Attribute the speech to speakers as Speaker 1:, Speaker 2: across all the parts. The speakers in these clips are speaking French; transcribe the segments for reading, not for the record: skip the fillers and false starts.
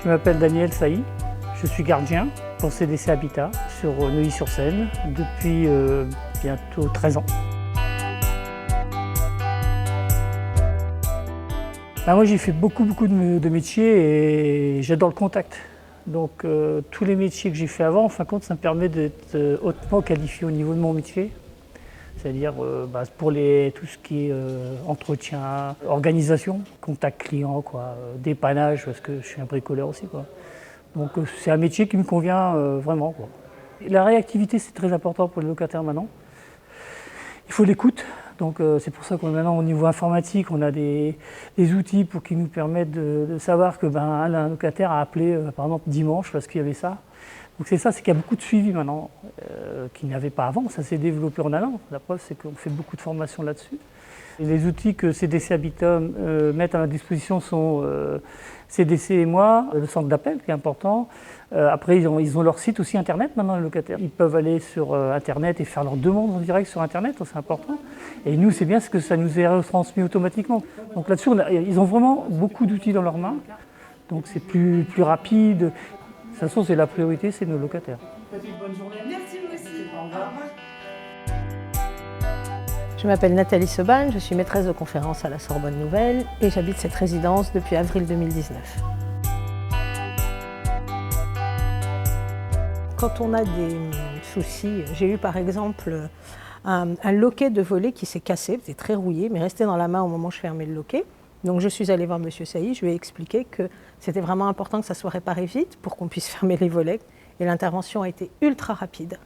Speaker 1: Je m'appelle Daniel Sailly, je suis gardien pour CDC Habitat sur Neuilly-sur-Seine depuis bientôt 13 ans. Moi j'ai fait beaucoup de métiers et j'adore le contact. Donc tous les métiers que j'ai fait avant, en fin de compte, ça me permet d'être hautement qualifié au niveau de mon métier. C'est-à-dire pour tout ce qui est entretien, organisation, contact client, dépannage, parce que je suis un bricoleur aussi. Donc c'est un métier qui me convient vraiment. La réactivité, c'est très important pour les locataires maintenant. Il faut l'écoute. Donc c'est pour ça que maintenant au niveau informatique, on a des outils pour qui nous permettent de savoir que un locataire a appelé par exemple dimanche parce qu'il y avait ça. Donc c'est qu'il y a beaucoup de suivi maintenant qu'il n'y avait pas avant. Ça s'est développé en un an. La preuve, c'est qu'on fait beaucoup de formations là-dessus. Et les outils que CDC Habitat mettent à ma disposition sont CDC et moi, le centre d'appel qui est important. Après, ils ont leur site aussi internet maintenant, les locataires. Ils peuvent aller sur internet et faire leurs demandes en direct sur internet, c'est important. Et nous, c'est bien parce que ça nous est retransmis automatiquement. Donc là-dessus, ils ont vraiment beaucoup d'outils dans leurs mains. Donc c'est plus rapide. De toute façon, c'est la priorité, c'est nos locataires.
Speaker 2: Passez une bonne journée.
Speaker 3: Merci vous aussi.
Speaker 2: Au revoir.
Speaker 3: Je m'appelle Nathalie Seban, je suis maîtresse de conférences à la Sorbonne Nouvelle et j'habite cette résidence depuis avril 2019. Quand on a des soucis, j'ai eu par exemple un loquet de volet qui s'est cassé, c'était très rouillé, mais resté dans la main au moment où je fermais le loquet. Donc je suis allée voir M. Sailly, je lui ai expliqué que c'était vraiment important que ça soit réparé vite pour qu'on puisse fermer les volets. Et l'intervention a été ultra rapide,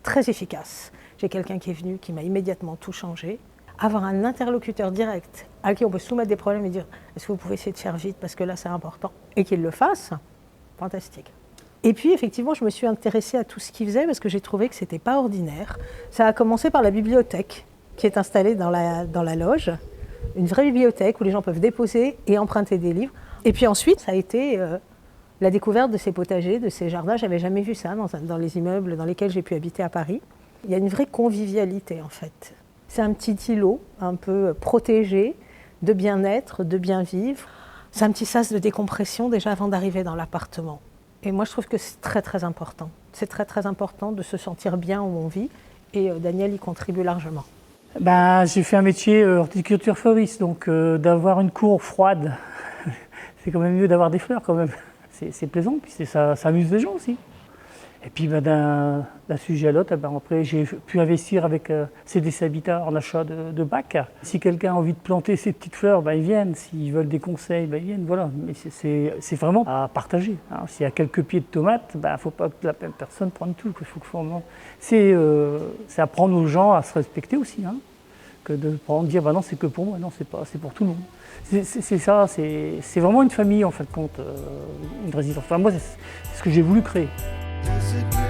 Speaker 3: très efficace. J'ai quelqu'un qui est venu, qui m'a immédiatement tout changé. Avoir un interlocuteur direct à qui on peut soumettre des problèmes et dire « est-ce que vous pouvez essayer de faire vite parce que là c'est important ?» et qu'il le fasse, fantastique. Et puis effectivement, je me suis intéressée à tout ce qu'il faisait parce que j'ai trouvé que ce n'était pas ordinaire. Ça a commencé par la bibliothèque qui est installée dans la loge. Une vraie bibliothèque où les gens peuvent déposer et emprunter des livres. Et puis ensuite, ça a été la découverte de ces potagers, de ces jardins. Je n'avais jamais vu ça dans les immeubles dans lesquels j'ai pu habiter à Paris. Il y a une vraie convivialité en fait. C'est un petit îlot un peu protégé de bien-être, de bien-vivre. C'est un petit sas de décompression déjà avant d'arriver dans l'appartement. Et moi je trouve que c'est très important. C'est très important de se sentir bien où on vit et Daniel y contribue largement.
Speaker 1: J'ai fait un métier horticulture fleuriste, donc d'avoir une cour froide, c'est quand même mieux d'avoir des fleurs quand même. C'est plaisant, puis ça amuse les gens aussi. Et puis d'un sujet à l'autre, après j'ai pu investir avec CDC Habitat en achat de bacs. Si quelqu'un a envie de planter ses petites fleurs, ils viennent. S'ils veulent des conseils, ils viennent. Voilà. Mais c'est vraiment à partager. S'il y a quelques pieds de tomates, il ne faut pas que la personne prenne tout. C'est apprendre aux gens à se respecter aussi. Que de dire non, c'est que pour moi, non, c'est pour tout le monde. C'est ça, c'est vraiment une famille en fin de compte, une résidence. Moi, c'est ce que j'ai voulu créer.
Speaker 4: Is it